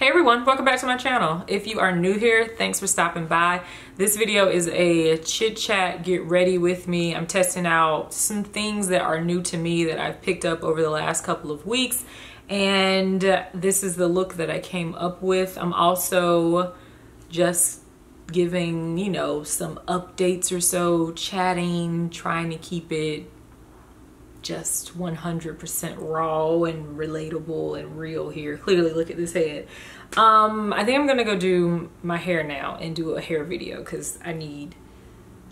Hey everyone, welcome back to my channel. If you are new here, thanks for stopping by. This video is a chit chat, get ready with me. I'm testing out some things that are new to me that I've picked up over the last couple of weeks. And this is the look that I came up with. I'm also just giving, you know, some updates or so, chatting, trying to keep it just 100% raw and relatable and real here. Clearly, look at this head. I think I'm gonna go do my hair now and do a hair video because I need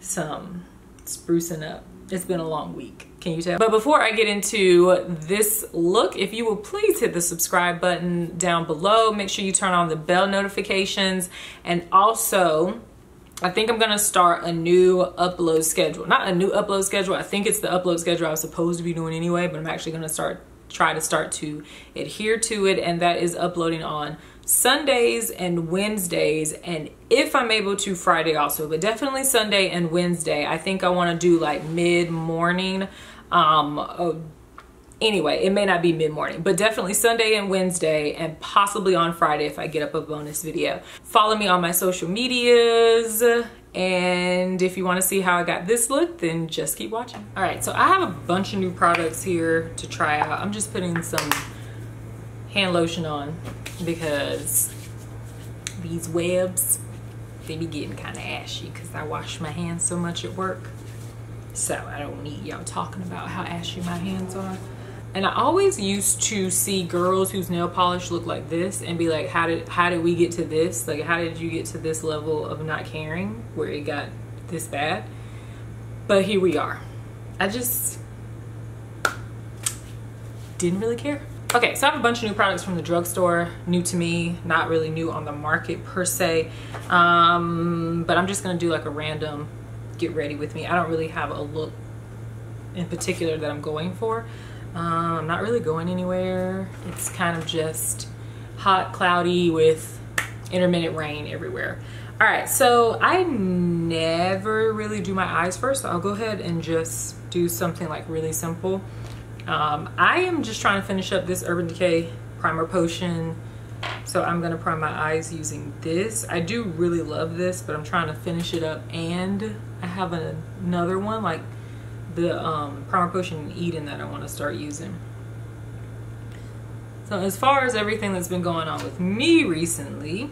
some sprucing up. It's been a long week, can you tell? But before I get into this look, if you will please hit the subscribe button down below. Make sure you turn on the bell notifications, and also I think I'm gonna start a new upload schedule. Not a new upload schedule, I think it's the upload schedule I was supposed to be doing anyway, but I'm actually gonna try to start to adhere to it, and that is uploading on Sundays and Wednesdays, and if I'm able to, Friday also, but definitely Sunday and Wednesday. I think I wanna do like mid-morning. Anyway, it may not be mid-morning, but definitely Sunday and Wednesday, and possibly on Friday if I get up a bonus video. Follow me on my social medias, and if you want to see how I got this look, then just keep watching. All right, so I have a bunch of new products here to try out. I'm just putting some hand lotion on because these webs, they be getting kind of ashy because I wash my hands so much at work. So I don't need y'all talking about how ashy my hands are. And I always used to see girls whose nail polish look like this and be like, how did we get to this? Like, how did you get to this level of not caring where it got this bad? But here we are. I just didn't really care. Okay, so I have a bunch of new products from the drugstore, new to me, not really new on the market per se. But I'm just gonna do like a random get ready with me. I don't really have a look in particular that I'm going for. I'm not really going anywhere. It's kind of just hot, cloudy with intermittent rain everywhere. All right, so I never really do my eyes first, so I'll go ahead and just do something like really simple. I am just trying to finish up this Urban Decay primer potion, so I'm gonna prime my eyes using this. I do really love this, but I'm trying to finish it up, and I have another one like the primer potion in Eden that I want to start using. So as far as everything that's been going on with me recently,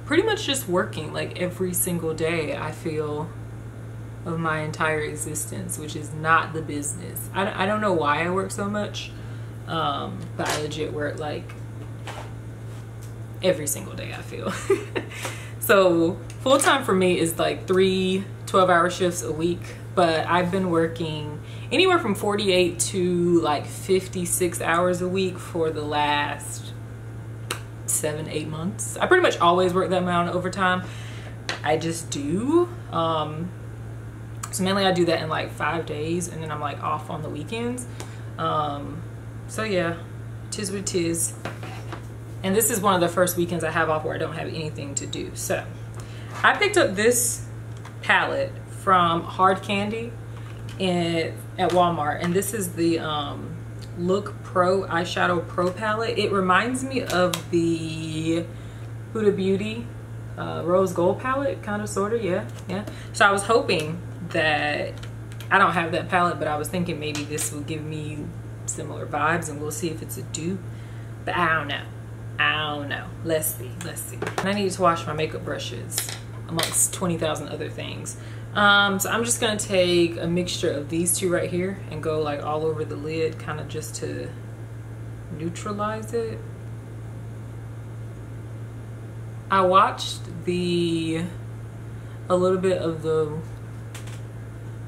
pretty much just working like every single day, I feel, of my entire existence, which is not the business. I don't know why I work so much, but I legit work like every single day, I feel. So full-time for me is like 3 12-hour shifts a week, but I've been working anywhere from 48 to like 56 hours a week for the last 7-8 months. I pretty much always work that amount of overtime. I just do. So mainly I do that in like 5 days, and then I'm like off on the weekends. So yeah, tis what tis. And this is one of the first weekends I have off where I don't have anything to do. So I picked up this palette from Hard Candy at Walmart, and this is the Look Pro Eyeshadow Pro palette. It reminds me of the Huda Beauty Rose Gold palette, kind of, sort of, yeah. So I was hoping that, I don't have that palette, but I was thinking maybe this will give me similar vibes, and we'll see if it's a dupe, but I don't know. Let's see. And I need to wash my makeup brushes amongst 20,000 other things. So I'm just gonna take a mixture of these two right here and go like all over the lid, kind of just to neutralize it. I watched a little bit of the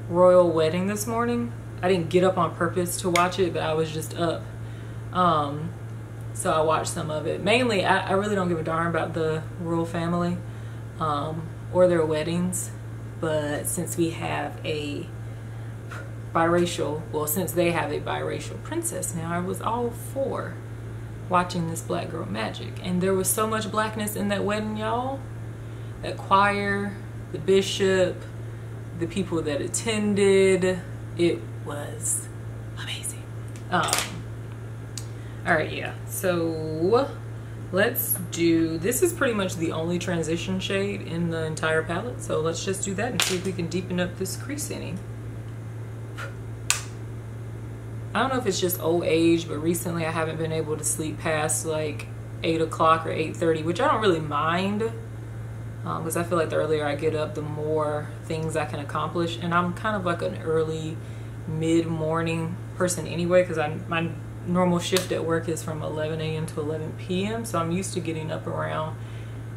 royal wedding this morning. I didn't get up on purpose to watch it, but I was just up. So I watched some of it. Mainly, I really don't give a darn about the royal family or their weddings. But since we have a since they have a biracial princess now, I was all for watching this black girl magic. And there was so much blackness in that wedding, y'all. That choir, the bishop, the people that attended, it was amazing. All right, yeah, so let's do, this is pretty much the only transition shade in the entire palette, so let's just do that and see if we can deepen up this crease any. I don't know if it's just old age, but recently I haven't been able to sleep past like 8 o'clock or 8:30, which I don't really mind, because I feel like the earlier I get up, the more things I can accomplish. And I'm kind of like an early mid-morning person anyway, because my normal shift at work is from 11 a.m. to 11 p.m. So I'm used to getting up around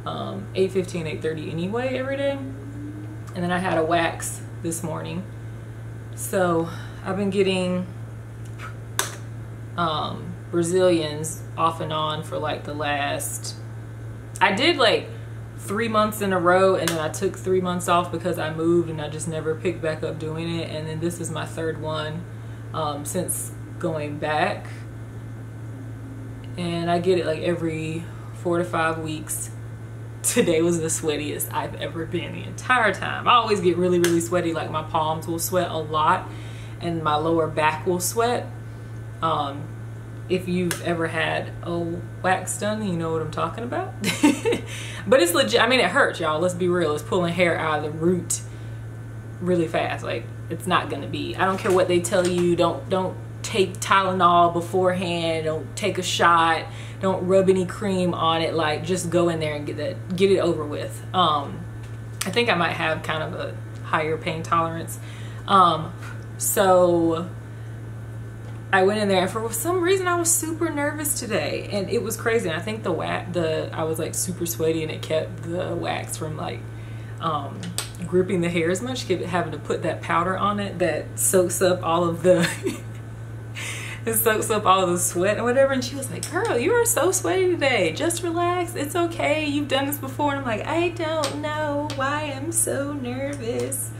8:15, 8:30 anyway every day. And then I had a wax this morning, so I've been getting Brazilians off and on for like the last, I did like 3 months in a row, and then I took 3 months off because I moved and I just never picked back up doing it. And then this is my third one since going back, and I get it like every 4 to 5 weeks. Today was the sweatiest I've ever been the entire time. I always get really, really sweaty, like my palms will sweat a lot and my lower back will sweat. If you've ever had a wax done, you know what I'm talking about. But it's legit. I mean, it hurts, y'all. Let's be real. It's pulling hair out of the root really fast. Like, it's not gonna be, I don't care what they tell you. Don't take Tylenol beforehand. Don't take a shot. Don't rub any cream on it. Like, just go in there and get it over with. I think I might have kind of a higher pain tolerance. So I went in there, and for some reason I was super nervous today, and it was crazy. And I think I was like super sweaty, and it kept the wax from like gripping the hair as much. Kept having to put that powder on it that soaks up all of the it soaks up all of the sweat and whatever. And she was like, "Girl, you are so sweaty today. Just relax. It's okay. You've done this before." And I'm like, I don't know why I'm so nervous.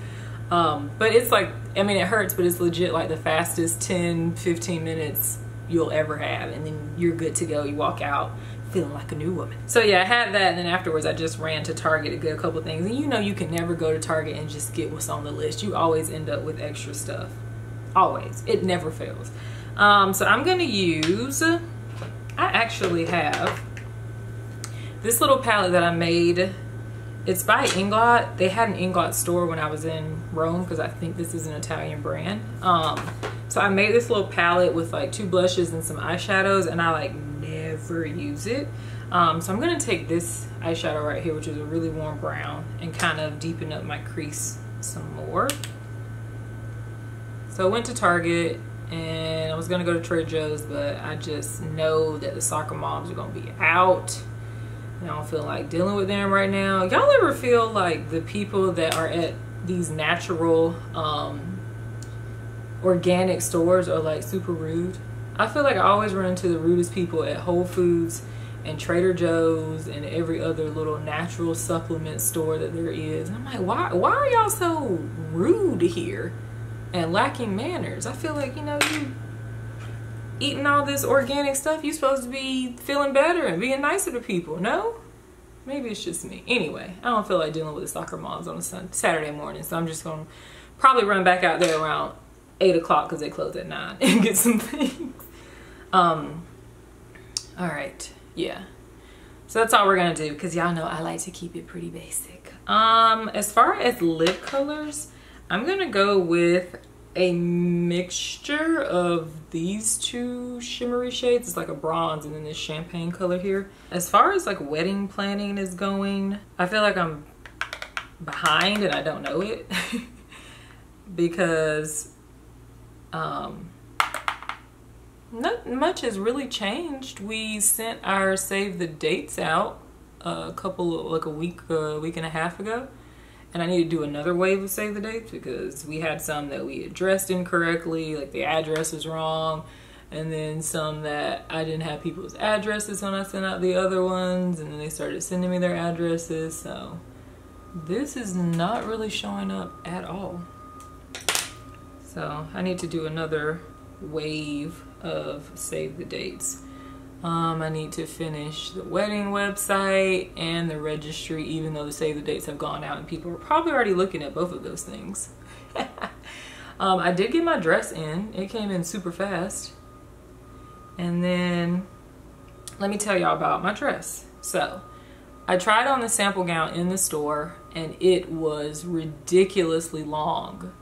But it's like, I mean, it hurts, but it's legit like the fastest 10-15 minutes you'll ever have, and then you're good to go. You walk out feeling like a new woman. So yeah, I had that, and then afterwards I just ran to Target to get a couple of things. And you know, you can never go to Target and just get what's on the list. You always end up with extra stuff. Always. It never fails. So I'm gonna use, I actually have this little palette that I made. It's by Inglot. They had an Inglot store when I was in Rome, because I think this is an Italian brand. So I made this little palette with like 2 blushes and some eyeshadows, and I like never use it. So I'm gonna take this eyeshadow right here, which is a really warm brown, and kind of deepen up my crease some more. So I went to Target, and I was gonna go to Trader Joe's, but I just know that the soccer moms are gonna be out. I don't feel like dealing with them right now. Y'all ever feel like the people that are at these natural organic stores are like super rude? I feel like I always run into the rudest people at Whole Foods and Trader Joe's and every other little natural supplement store that there is. And I'm like, why are y'all so rude here and lacking manners? I feel like, you know, you eating all this organic stuff, you're supposed to be feeling better and being nicer to people. No? Maybe it's just me. Anyway, I don't feel like dealing with the soccer moms on a Saturday morning, so I'm just gonna probably run back out there around 8 o'clock because they close at 9 and get some things. All right, yeah. So that's all we're gonna do, because y'all know I like to keep it pretty basic. As far as lip colors, I'm gonna go with a mixture of these 2 shimmery shades. It's like a bronze and then this champagne color here. As far as like wedding planning is going, I feel like I'm behind and I don't know it because not much has really changed. We sent our save the dates out like a week and a half ago. And I need to do another wave of save the dates because we had some that we addressed incorrectly, like the address was wrong. And then some that I didn't have people's addresses when I sent out the other ones. And then they started sending me their addresses. So this is not really showing up at all. So I need to do another wave of save the dates. I need to finish the wedding website and the registry, even though the save the dates have gone out and people are probably already looking at both of those things. I did get my dress in. It came in super fast. And then let me tell y'all about my dress. So I tried on the sample gown in the store and it was ridiculously long.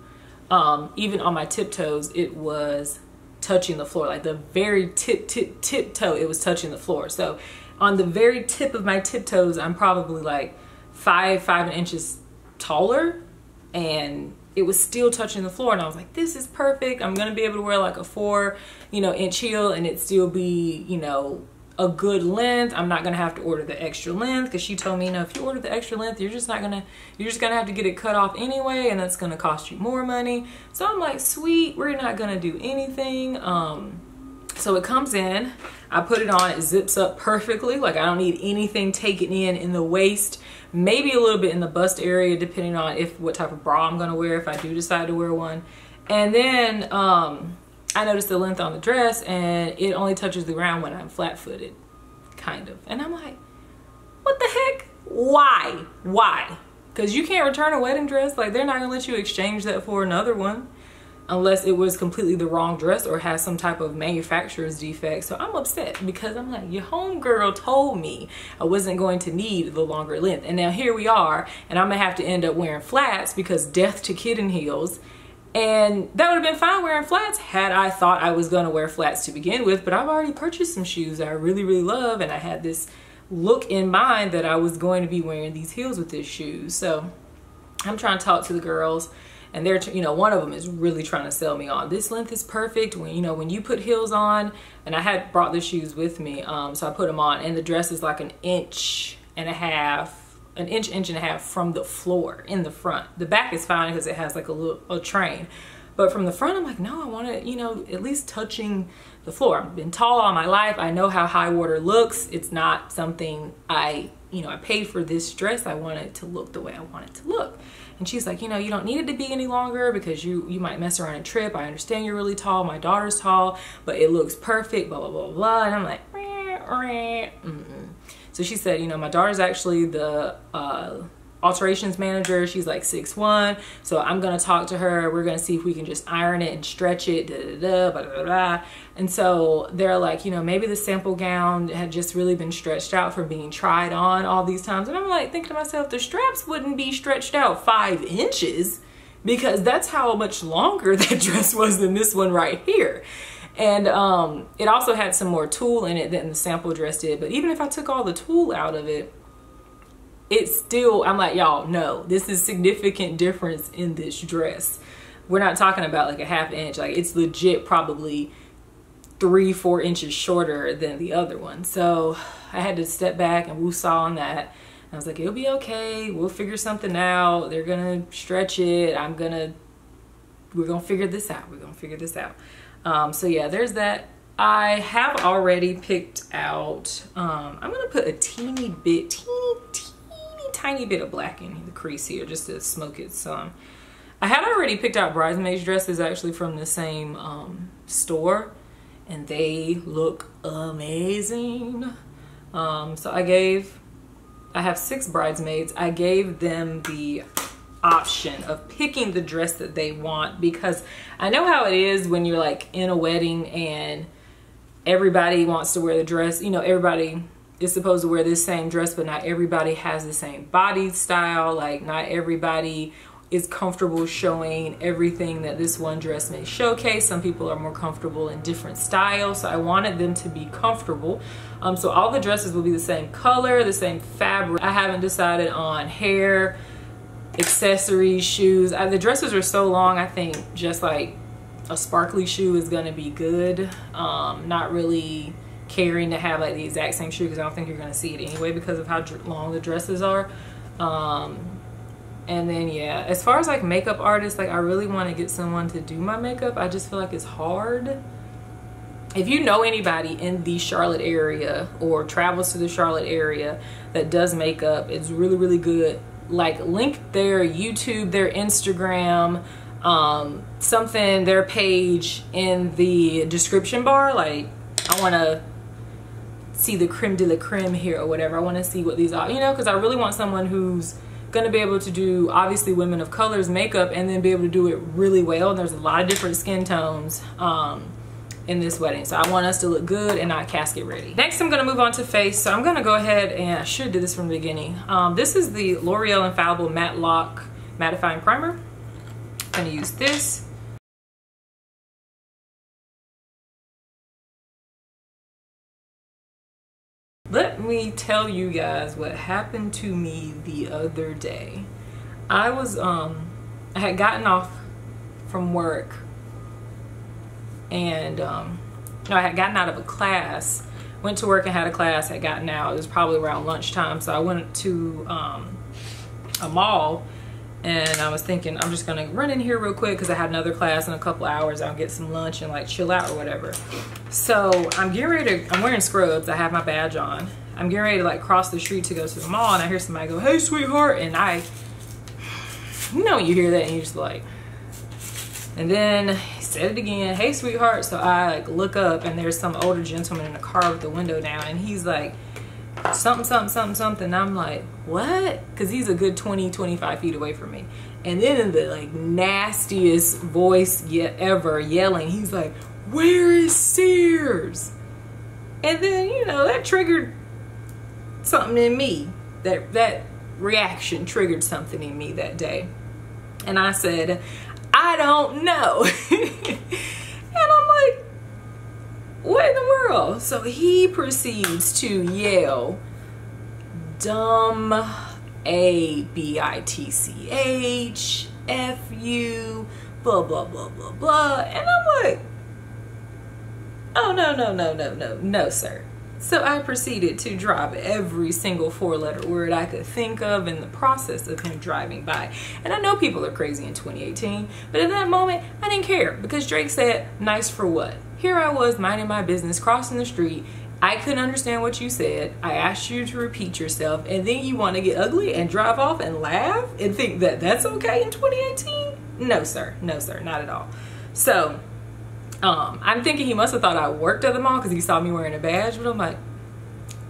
Even on my tiptoes, it was touching the floor. Like the very tiptoe, it was touching the floor. So on the very tip of my tiptoes, I'm probably like 5 inches taller, and it was still touching the floor. And I was like, this is perfect. I'm gonna be able to wear like a 4, inch heel and it still be, a good length. I'm not gonna have to order the extra length, because she told me, if you order the extra length, you're just gonna have to get it cut off anyway, and that's gonna cost you more money. So I'm like, sweet, we're not gonna do anything. So it comes in, I put it on, it zips up perfectly. Like I don't need anything taken in the waist, maybe a little bit in the bust area, depending on what type of bra I'm gonna wear, if I do decide to wear one. And then I noticed the length on the dress, and it only touches the ground when I'm flat-footed, kind of. And I'm like, what the heck? Why? Because you can't return a wedding dress. Like they're not gonna let you exchange that for another one, unless it was completely the wrong dress or has some type of manufacturer's defect. So I'm upset, because I'm like, your homegirl told me I wasn't going to need the longer length. And now here we are, and I'm gonna have to end up wearing flats, because death to kitten heels. And that would have been fine wearing flats had I thought I was gonna wear flats to begin with, but I've already purchased some shoes that I really, really love, and I had this look in mind that I was going to be wearing these heels with this shoes. So I'm trying to talk to the girls, and they're, one of them is really trying to sell me on, this length is perfect when, when you put heels on. And I had brought the shoes with me, so I put them on, and the dress is like an inch and a half from the floor in the front. The back is fine because it has like a train, but from the front, I'm like, no, I want it, at least touching the floor. I've been tall all my life. I know how high water looks. It's not something I paid for this dress. I want it to look the way I want it to look. And she's like, you don't need it to be any longer, because you might mess around and trip. I understand you're really tall. My daughter's tall, but it looks perfect, blah, blah, blah, blah. And I'm like, So she said, my daughter's actually the alterations manager. She's like 6'1", so I'm gonna talk to her. We're gonna see if we can just iron it and stretch it, blah, blah, blah, blah. And so they're like, maybe the sample gown had just really been stretched out from being tried on all these times. And I'm like thinking to myself, the straps wouldn't be stretched out 5 inches, because that's how much longer that dress was than this one right here. And it also had some more tulle in it than the sample dress did. But even if I took all the tulle out of it, it's still, I'm like, y'all, no, this is significant difference in this dress. We're not talking about like a ½ inch. Like it's legit probably 3-4 inches shorter than the other one. So I had to step back and woo-saw on that. And I was like, it'll be okay. We'll figure something out. They're gonna stretch it. We're gonna figure this out. We're gonna figure this out. So yeah, there's that. I have already picked out, I'm gonna put a teeny tiny bit of black in the crease here just to smoke it some. I had already picked out bridesmaids dresses actually from the same store, and they look amazing. So I have 6 bridesmaids. I gave them the option of picking the dress that they want, because I know how it is when you're like in a wedding and everybody wants to wear the dress. Everybody is supposed to wear this same dress, but not everybody has the same body style. Like not everybody is comfortable showing everything that this one dress may showcase. Some people are more comfortable in different styles, so I wanted them to be comfortable. So all the dresses will be the same color, the same fabric. I haven't decided on hair, accessories, shoes. The dresses are so long, I think just like a sparkly shoe is gonna be good. Not really caring to have like the exact same shoe, because I don't think you're gonna see it anyway because of how long the dresses are. And then yeah, as far as like makeup artists, like I really want to get someone to do my makeup. I just feel like it's hard. If you know anybody in the Charlotte area or travels to the Charlotte area that does makeup, it's really, really good. Like link their YouTube, their Instagram, something, their page in the description bar. Like I want to see the creme de la creme here or whatever. I want to see what these are, because I really want someone who's going to be able to do, obviously, women of color's makeup, and then be able to do it really well. And there's a lot of different skin tones. in this wedding. So I want us to look good and not casket ready. Next, I'm gonna move on to face. So I'm gonna go ahead and I should have did this from the beginning. This is the L'Oreal Infallible Matte Lock Mattifying Primer. I'm gonna use this. Let me tell you guys what happened to me the other day. I had gotten off from work and no, I had gotten out of a class, went to work and had a class, had gotten out. It was probably around lunchtime, so I went to a mall and I was thinking I'm just gonna run in here real quick because I had another class in a couple hours. I'll get some lunch and like chill out or whatever. So I'm getting ready to, I'm wearing scrubs, I have my badge on. I'm getting ready to like cross the street to go to the mall and I hear somebody go, "Hey sweetheart," and you know when you hear that and you're just like, and then he said it again, "Hey sweetheart." So I like look up and there's some older gentleman in the car with the window down and he's like, something, something, something, something. I'm like, what? Because he's a good 20-25 feet away from me. And then in the like nastiest voice yet ever yelling, he's like, "Where is Sears?" And then, you know, that triggered something in me. That reaction triggered something in me that day. And I said, "I don't know." And I'm like, what in the world? So he proceeds to yell, "Dumb A-B-I-T-C-H, F-U, blah, blah, blah, blah, blah." And I'm like, oh, no, no, no, no, no, no, sir. So I proceeded to drop every single 4-letter word I could think of in the process of him driving by. And I know people are crazy in 2018, but at that moment, I didn't care because Drake said, "Nice for what?" Here I was minding my business, crossing the street. I couldn't understand what you said. I asked you to repeat yourself, and then you want to get ugly and drive off and laugh and think that that's okay in 2018? No, sir. No, sir. Not at all. So I'm thinking he must have thought I worked at the mall because he saw me wearing a badge, but I'm like,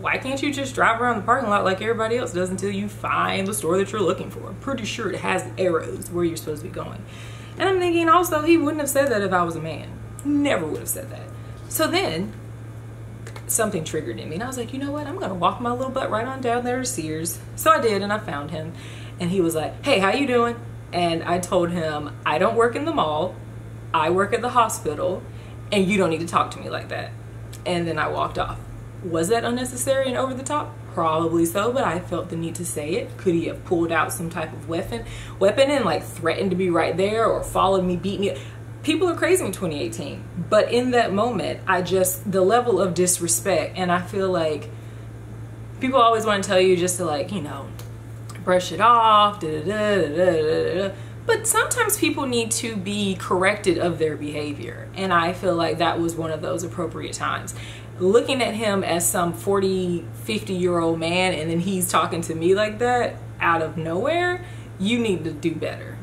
why can't you just drive around the parking lot like everybody else does until you find the store that you're looking for? I'm pretty sure it has arrows where you're supposed to be going. And I'm thinking also he wouldn't have said that if I was a man. Never would have said that. So then something triggered in me and I was like, you know what? I'm gonna walk my little butt right on down there to Sears. So I did and I found him and he was like, "Hey, how you doing?" And I told him, "I don't work in the mall. I work at the hospital and you don't need to talk to me like that." And then I walked off. Was that unnecessary and over the top? Probably so, but I felt the need to say it. Could he have pulled out some type of weapon and like threatened to be right there or followed me, beat me? People are crazy in 2018, but in that moment, the level of disrespect, and I feel like people always want to tell you just to like, you know, brush it off, but sometimes people need to be corrected of their behavior, and I feel like that was one of those appropriate times. Looking at him as some 40, 50-year-old man, and then he's talking to me like that out of nowhere, you need to do better.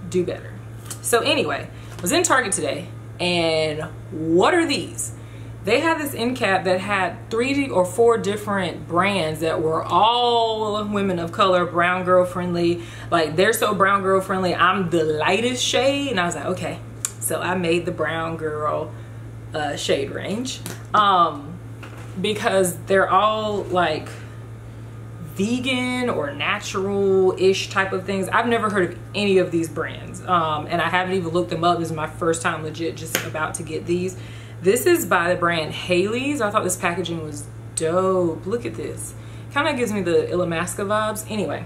Do better. So anyway, I was in Target today, and what are these? They had this end cap that had 3 or 4 different brands that were all women of color, brown girl friendly. Like, they're so brown girl friendly. I'm the lightest shade, and I was like, okay. So I made the brown girl shade range because they're all like vegan or natural-ish type of things. I've never heard of any of these brands, and I haven't even looked them up. This is my first time legit just about to get these. This is by the brand Haley's. I thought this packaging was dope. Look at this. Kind of gives me the Illamasqua vibes. Anyway,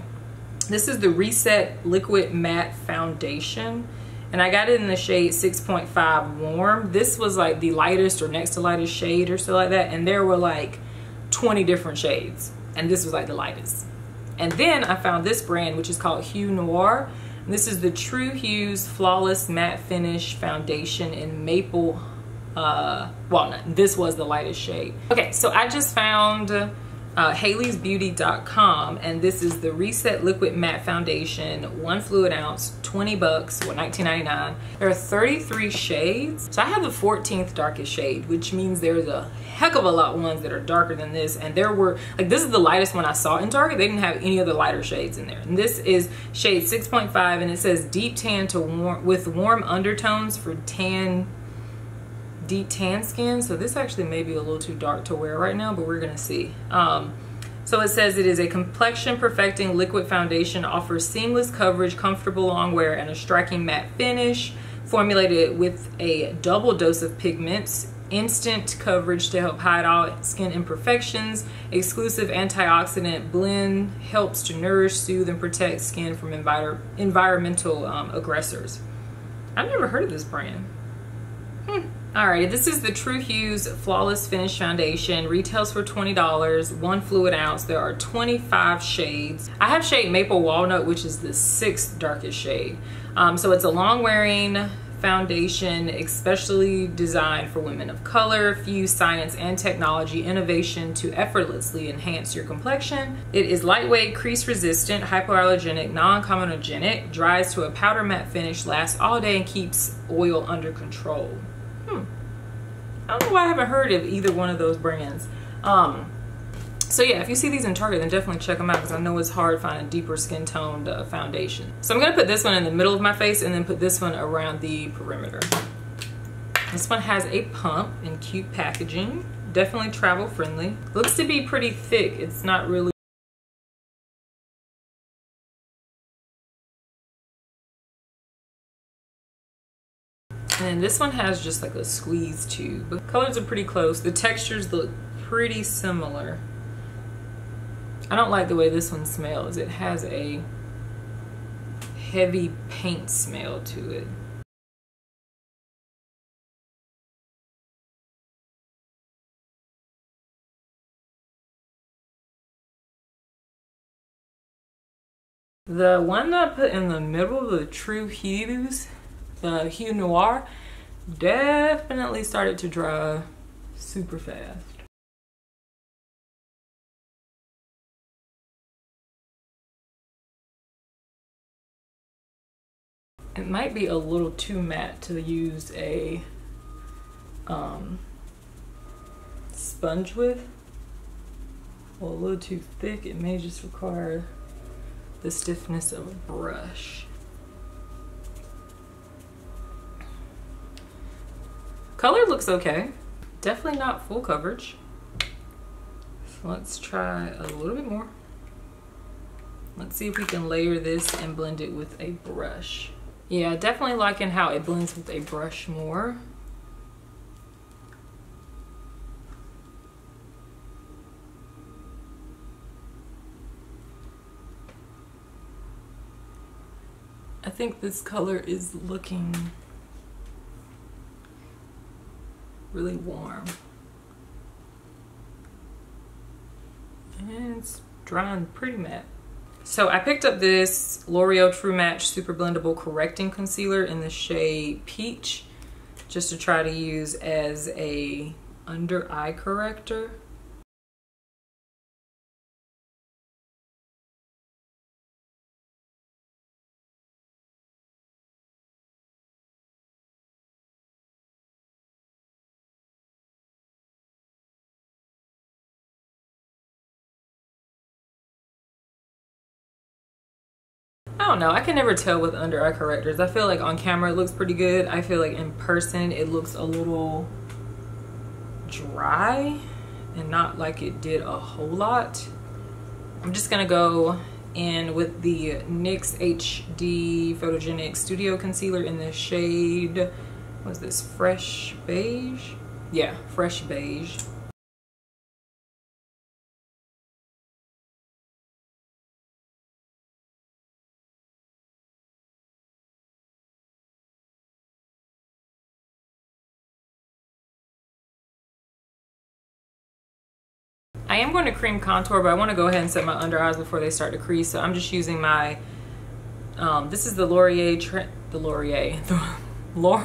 this is the Reset Liquid Matte Foundation, and I got it in the shade 6.5 Warm. This was like the lightest or next to lightest shade or so like that, and there were like 20 different shades, and this was like the lightest. And then I found this brand, which is called Hues Noir. And this is the True Hues Flawless Matte Finish Foundation in Maple Walnut. This was the lightest shade. Okay, so I just found Haley'sBeauty.com, and this is the Reset Liquid Matte Foundation, 1 fluid ounce, 20 bucks, or $19.99. There are 33 shades. So I have the 14th darkest shade, which means there's a heck of a lot ones that are darker than this, and there were, like, this is the lightest one I saw in Target. They didn't have any other lighter shades in there. And this is shade 6.5, and it says deep tan to warm with warm undertones for tan deep tan skin, so this actually may be a little too dark to wear right now, but we're gonna see. So it says it is a complexion perfecting liquid foundation, offers seamless coverage, comfortable long wear, and a striking matte finish. Formulated with a double dose of pigments, instant coverage to help hide all skin imperfections. Exclusive antioxidant blend helps to nourish, soothe, and protect skin from environmental aggressors. I've never heard of this brand. Alright, this is the True Hues Flawless Finish Foundation. Retails for $20, 1 fluid ounce. There are 25 shades. I have shade Maple Walnut, which is the 6th darkest shade. So it's a long wearing foundation, especially designed for women of color, fuse science and technology innovation to effortlessly enhance your complexion. It is lightweight, crease resistant, hypoallergenic, non-comedogenic, dries to a powder matte finish, lasts all day, and keeps oil under control. I don't know why I haven't heard of either one of those brands. So yeah, if you see these in Target, then definitely check them out, because I know it's hard finding deeper skin toned foundation. So I'm gonna put this one in the middle of my face and then put this one around the perimeter. This one has a pump in cute packaging, definitely travel friendly. Looks to be pretty thick. It's not really and this one has just like a squeeze tube. The colors are pretty close. The textures look pretty similar. I don't like the way this one smells. It has a heavy paint smell to it. The one that I put in the middle, the True Hues, the Hue Noir, definitely started to dry super fast. It might be a little too matte to use a sponge with, or a little too thick. It may just require the stiffness of a brush. Color looks okay. Definitely not full coverage. So let's try a little bit more. Let's see if we can layer this and blend it with a brush. Yeah, definitely liking how it blends with a brush more. I think this color is looking really warm. And it's drying pretty matte. So I picked up this L'Oreal True Match Super Blendable Correcting Concealer in the shade Peach, just to try to use as a under eye corrector. I don't know, I can never tell with under eye correctors. I feel like on camera it looks pretty good. I feel like in person it looks a little dry and not like it did a whole lot. I'm just gonna go in with the NYX HD Photogenic Studio Concealer in the shade, what's this, Fresh Beige? Yeah, Fresh Beige. I am going to cream contour, but I want to go ahead and set my under eyes before they start to crease. So I'm just using my, this is the Laura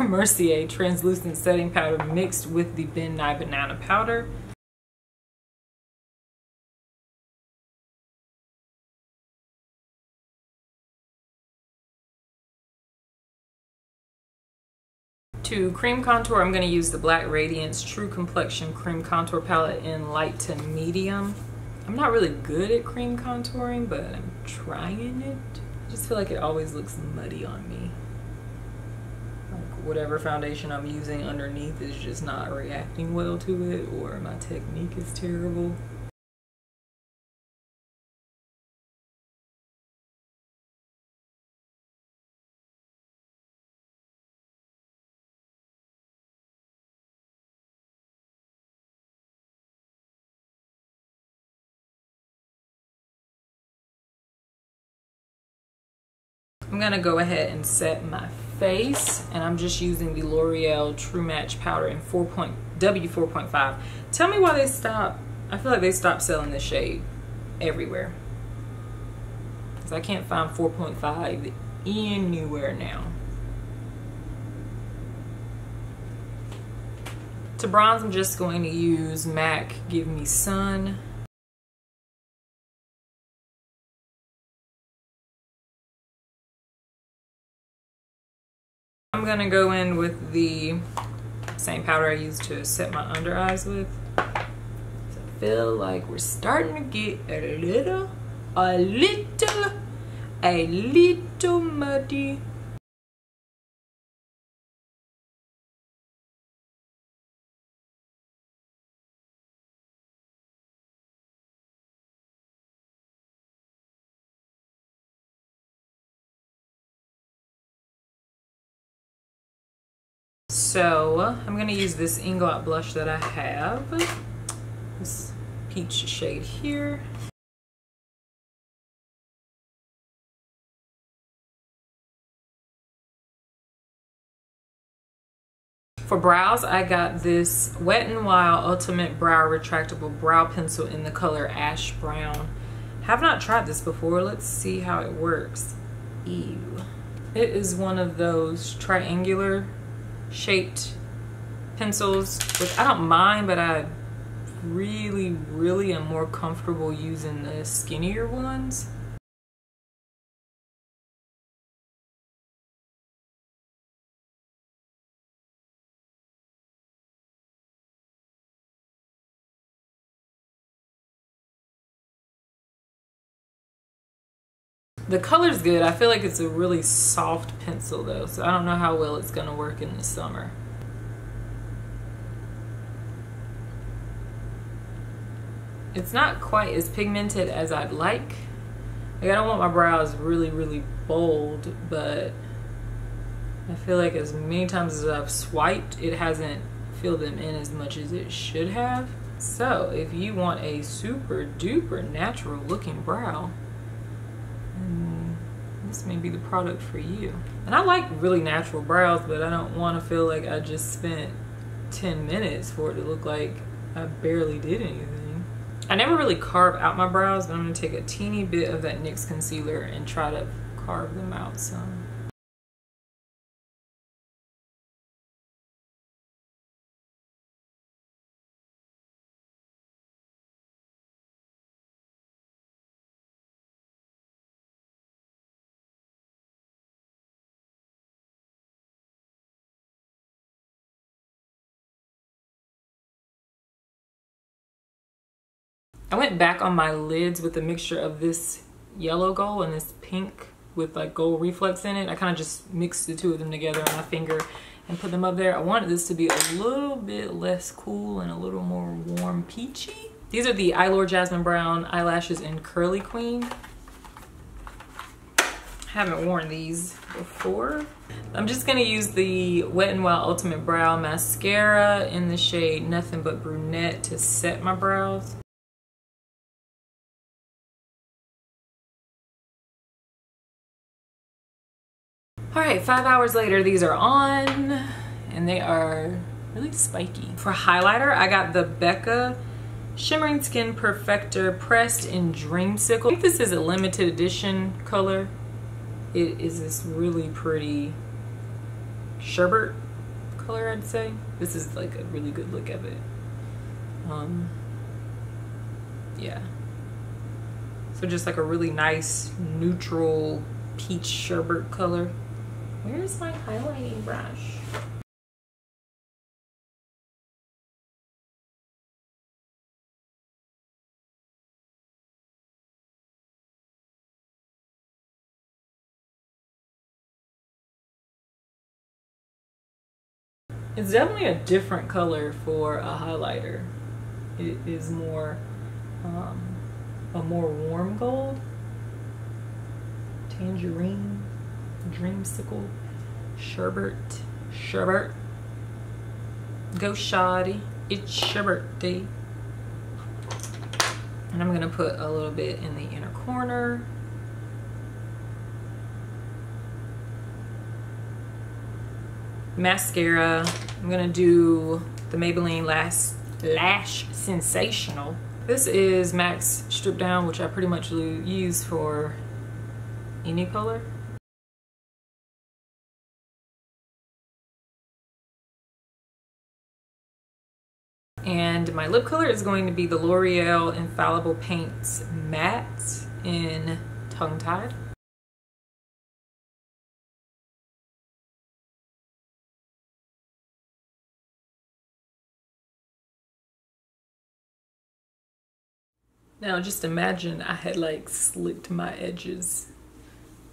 Mercier Translucent Setting Powder mixed with the Nye Banana Powder. To cream contour, I'm going to use the Black Radiance True Complexion Cream Contour Palette in light to medium. I'm not really good at cream contouring, but I'm trying it. I just feel like it always looks muddy on me. Like whatever foundation I'm using underneath is just not reacting well to it, or my technique is terrible. I'm gonna go ahead and set my face, and I'm just using the L'Oreal True Match powder in W4.5. Tell me why they stopped. I feel like they stopped selling this shade everywhere, because I can't find 4.5 anywhere now. To bronze, I'm just going to use MAC Give Me Sun. I'm gonna go in with the same powder I used to set my under eyes with. So I feel like we're starting to get a little muddy. So I'm gonna use this Inglot blush that I have, this peach shade here. For brows, I got this Wet n Wild Ultimate Brow Retractable Brow Pencil in the color Ash Brown. Have not tried this before. Let's see how it works. Ew. It is one of those triangular shaped pencils, which I don't mind, but I really am more comfortable using the skinnier ones. The color's good. I feel like it's a really soft pencil though, so I don't know how well it's gonna work in the summer. It's not quite as pigmented as I'd like. Like, I don't want my brows really bold, but I feel like as many times as I've swiped, it hasn't filled them in as much as it should have. So if you want a super duper natural looking brow, this may be the product for you. And I like really natural brows, but I don't want to feel like I just spent 10 minutes for it to look like I barely did anything. I never really carve out my brows, but I'm going to take a teeny bit of that NYX concealer and try to carve them out some. I went back on my lids with a mixture of this yellow gold and this pink with like gold reflex in it. I kind of just mixed the two of them together on my finger and put them up there. I wanted this to be a little bit less cool and a little more warm peachy. These are the Eylure Jasmine Brown eyelashes in Curly Queen. Haven't worn these before. I'm just gonna use the Wet n Wild Ultimate Brow Mascara in the shade Nothing But Brunette to set my brows. All right, 5 hours later, these are on and they are really spiky. For highlighter, I got the Becca Shimmering Skin Perfector pressed in Dreamsicle. I think this is a limited edition color. It is this really pretty sherbet color, I'd say. This is like a really good look of it. Yeah. So just like a really nice neutral peach sherbet color. Where's my highlighting brush? It's definitely a different color for a highlighter. It is more, a more warm gold. Tangerine, Dreamsicle, Sherbet. Go shoddy, it's your birthday. And I'm gonna put a little bit in the inner corner. Mascara, I'm gonna do the Maybelline Lash Sensational. This is Max Strip Down, which I pretty much use for any color. And my lip color is going to be the L'Oreal Infallible Paints Matte in Tongue Tied. Now just imagine I had like slicked my edges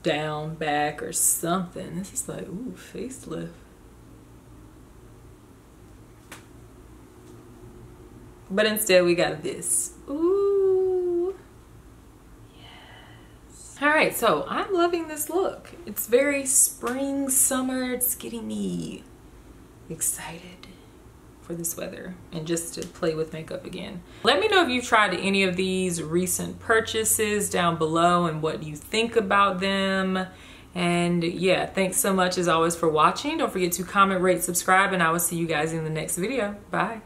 down, back, or something. This is like, ooh, facelift. But instead we got this. Ooh. Yes. All right, so I'm loving this look. It's very spring, summer. It's getting me excited for this weather and just to play with makeup again. Let me know if you've tried any of these recent purchases down below and what you think about them. And yeah, thanks so much as always for watching. Don't forget to comment, rate, subscribe, and I will see you guys in the next video. Bye.